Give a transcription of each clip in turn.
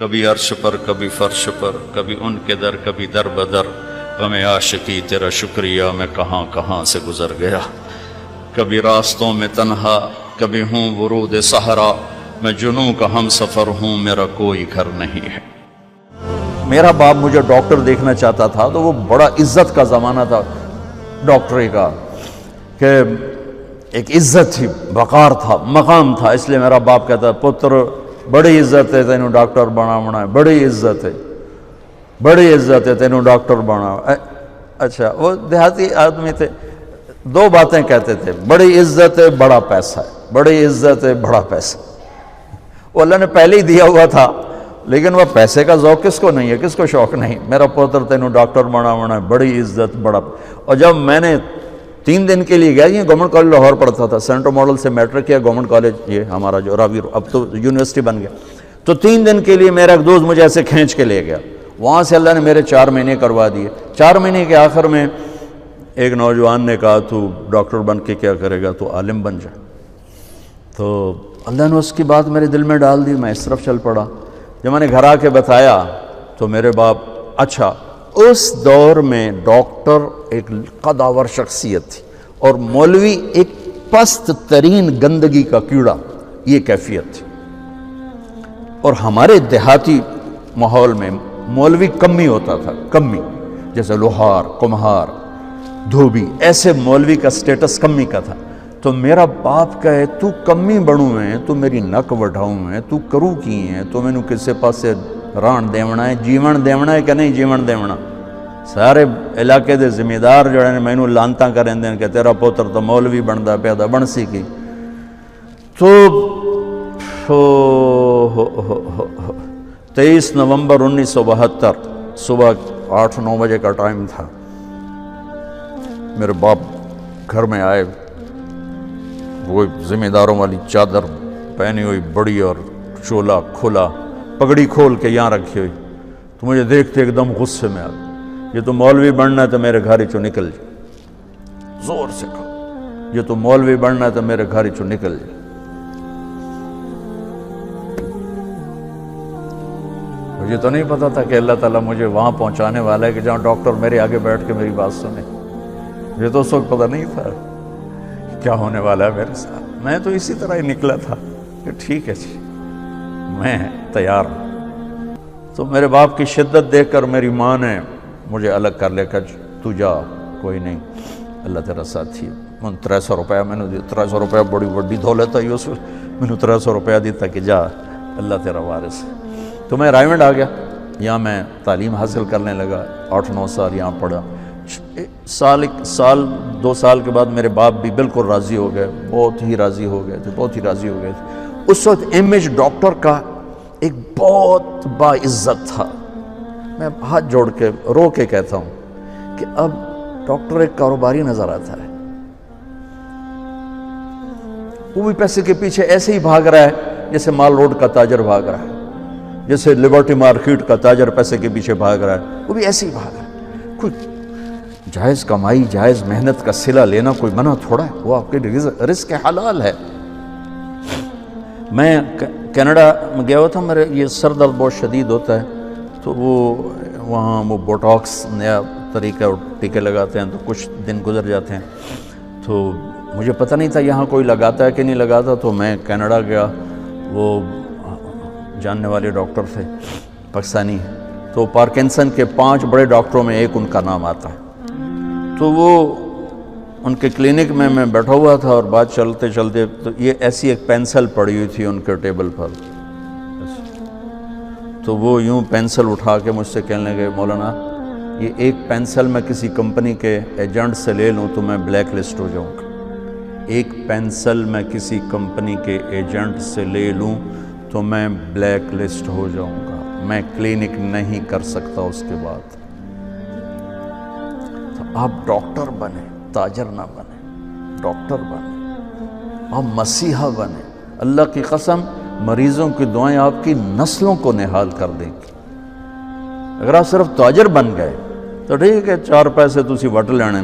کبھی عرش پر کبھی فرش پر، کبھی ان کے در کبھی در بدر، غم عاشقی تیرا شکریہ میں کہاں کہاں سے گزر گیا، کبھی راستوں میں تنہا کبھی ہوں ورود صحرا، میں جنوں کا ہم سفر ہوں میرا کوئی گھر نہیں ہے۔ میرا باپ مجھے ڈاکٹر دیکھنا چاہتا تھا تو وہ بڑا عزت کا زمانہ تھا ڈاکٹری کا، کہ ایک عزت تھی، وقار تھا، مقام تھا، اس لیے میرا باپ کہتا پتر بڑی عزت ہے تینوں ڈاکٹر بناونا ہے، بڑی عزت ہے، بڑی عزت ہے تینوں ڈاکٹر بنا۔ اچھا، وہ دیہاتی آدمی تھے، دو باتیں کہتے تھے، بڑی عزت ہے بڑا پیسہ ہے، بڑی عزت ہے بڑا پیسہ۔ وہ اللہ نے پہلے ہی دیا ہوا تھا، لیکن وہ پیسے کا ذوق کس کو نہیں ہے، کس کو شوق نہیں، میرا پوتر تینوں ڈاکٹر بناونا ہے، بڑی عزت بڑا۔ اور جب میں نے 3 دن کے لیے گیا، یہ گورنمنٹ کالج لاہور پڑھتا تھا، سینٹرل ماڈل سے میٹرک کیا، گورنمنٹ کالج یہ ہمارا جو راوی اب تو یونیورسٹی بن گیا، تو 3 دن کے لیے میرا ایک دوست مجھے ایسے کھینچ کے لے گیا، وہاں سے اللہ نے میرے 4 مہینے کروا دیے۔ 4 مہینے کے آخر میں ایک نوجوان نے کہا تو ڈاکٹر بن کے کیا کرے گا، تو عالم بن جا۔ تو اللہ نے اس کی بات میرے دل میں ڈال دی، میں اس طرف چل پڑا۔ جب میں نے گھر آ کے بتایا تو میرے باپ، اچھا اس دور میں ڈاکٹر ایک قداور شخصیت تھی اور مولوی ایک پست ترین گندگی کا کیڑا، یہ کیفیت تھی۔ اور ہمارے دیہاتی ماحول میں مولوی کمی ہوتا تھا، کمی، جیسے لوہار، کمہار، دھوبی، ایسے مولوی کا سٹیٹس کمی کا تھا۔ تو میرا باپ کہے تو کمی بڑوں ہیں، تو میری نک وڈھاؤں ہیں، تو کرو کی ہیں، تو میں نے کسے پاسے ران دیونا ہے، جیون دیونا ہے کہ نہیں جیون دیونا۔ سارے علاقے دے ذمہ دار جڑے نے مینوں لانتاں کریں دیں کہ تیرا پوتر تو مولوی بندا پیا دا، بن سی کی۔ تو 23 نومبر 1972 صبح 8-9 بجے کا ٹائم تھا، میرے باپ گھر میں آئے، وہ ذمہ داروں والی چادر پہنی ہوئی بڑی اور چولا کھلا، پگڑی کھول کے یہاں رکھی ہوئی، تو مجھے دیکھتے ایک دم غصے میں آ گیا، یہ تو مولوی بننا ہے تو میرے گھر چوں نکل جائے، زور سے کہا یہ تو مولوی بننا ہے تو میرے گھر چوں نکل جائے۔ مجھے تو نہیں پتا تھا کہ اللہ تعالیٰ مجھے وہاں پہنچانے والا ہے کہ جہاں ڈاکٹر میرے آگے بیٹھ کے میری بات سنے۔ یہ تو اس وقت پتہ نہیں تھا کیا ہونے والا ہے میرے ساتھ۔ میں تو اسی طرح ہی نکلا تھا کہ ٹھیک ہے جی، میں تیار ہوں۔ تو میرے باپ کی شدت دیکھ کر میری ماں نے مجھے الگ کر لیا کہ تو جا، کوئی نہیں، اللہ تیرا ساتھی ہے۔ میں 300 روپیہ میں نے دیا، 300 روپیہ بڑی وڈی دولت ہے، اس میں نے 300 روپیہ دیتا کہ جا، اللہ تیرا وارث ہے۔ تو میں رائے منڈ آ گیا، یہاں میں تعلیم حاصل کرنے لگا، 8-9 سال یہاں پڑھا۔ سال 2 سال کے بعد میرے باپ بھی بالکل راضی ہو گئے، بہت ہی راضی ہو گئے تھے، بہت ہی راضی ہو گئے تھے۔ اس وقت امیج ڈاکٹر کا ایک بہت باعزت تھا۔ میں ہاتھ جوڑ کے رو کے کہتا ہوں کہ اب ڈاکٹر ایک کاروباری نظر آتا ہے، وہ بھی پیسے کے پیچھے ایسے ہی بھاگ رہا ہے جیسے مال روڈ کا تاجر بھاگ رہا ہے، جیسے لبرٹی مارکیٹ کا تاجر پیسے کے پیچھے بھاگ رہا ہے، وہ بھی ایسے ہی بھاگ رہا ہے۔ کوئی جائز کمائی، جائز محنت کا صلہ لینا کوئی منع تھوڑا ہے، وہ آپ کے رزق حلال ہے۔ میں کینیڈا میں گیا ہوا تھا، میرے یہ سر درد بہت شدید ہوتا ہے، تو وہاں وہ بوٹاکس نیا طریقہ ٹیکے لگاتے ہیں، تو کچھ دن گزر جاتے ہیں، تو مجھے پتہ نہیں تھا یہاں کوئی لگاتا ہے کہ نہیں لگاتا۔ تو میں کینیڈا گیا، وہ جاننے والے ڈاکٹر تھے پاکستانی، تو پارکنسن کے 5 بڑے ڈاکٹروں میں ایک ان کا نام آتا ہے۔ تو وہ ان کے کلینک میں بیٹھا ہوا تھا اور بات چلتے چلتے تو یہ ایسی ایک پینسل پڑی ہوئی تھی ان کے ٹیبل پر، تو وہ یوں پینسل اٹھا کے مجھ سے کہنے لگے مولانا یہ ایک پینسل میں کسی کمپنی کے ایجنٹ سے لے لوں تو میں بلیک لسٹ ہو جاؤں گا، ایک پینسل میں کسی کمپنی کے ایجنٹ سے لے لوں تو میں بلیک لسٹ ہو جاؤں گا، میں کلینک نہیں کر سکتا اس کے بعد۔ تو آپ ڈاکٹر بنے، تاجر نہ بنے، ڈاکٹر بنے، آپ مسیحا بنے، اللہ کی قسم مریضوں کی دعائیں آپ کی نسلوں کو نہال کر دیں گی۔ اگر آپ صرف تاجر بن گئے تو ٹھیک ہے، 4 پیسے تسی وٹ لینے،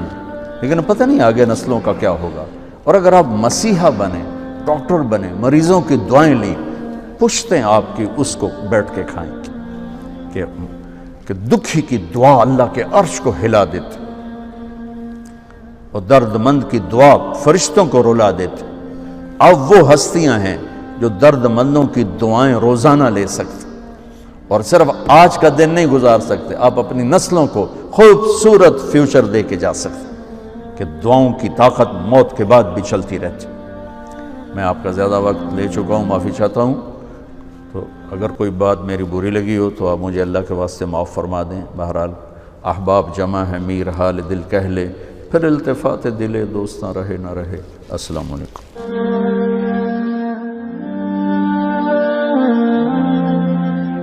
لیکن پتہ نہیں آگے نسلوں کا کیا ہوگا۔ اور اگر آپ مسیحا بنے، ڈاکٹر بنے، مریضوں کی دعائیں لیں، پشتیں آپ کی اس کو بیٹھ کے کھائیں گے۔ کہ دکھی کی دعا اللہ کے عرش کو ہلا دیتی، اور درد مند کی دعا فرشتوں کو رلا دیتی۔ اب وہ ہستیاں ہیں جو درد مندوں کی دعائیں روزانہ لے سکتے، اور صرف آج کا دن نہیں گزار سکتے، آپ اپنی نسلوں کو خوبصورت فیوچر دے کے جا سکتے کہ دعاؤں کی طاقت موت کے بعد بھی چلتی رہتی۔ میں آپ کا زیادہ وقت لے چکا ہوں، معافی چاہتا ہوں، تو اگر کوئی بات میری بری لگی ہو تو آپ مجھے اللہ کے واسطے معاف فرما دیں۔ بہرحال احباب جمع ہے، میر حال دل کہہ لے، پھر التفات دل دوستاں رہے نہ رہے۔ السلام علیکم۔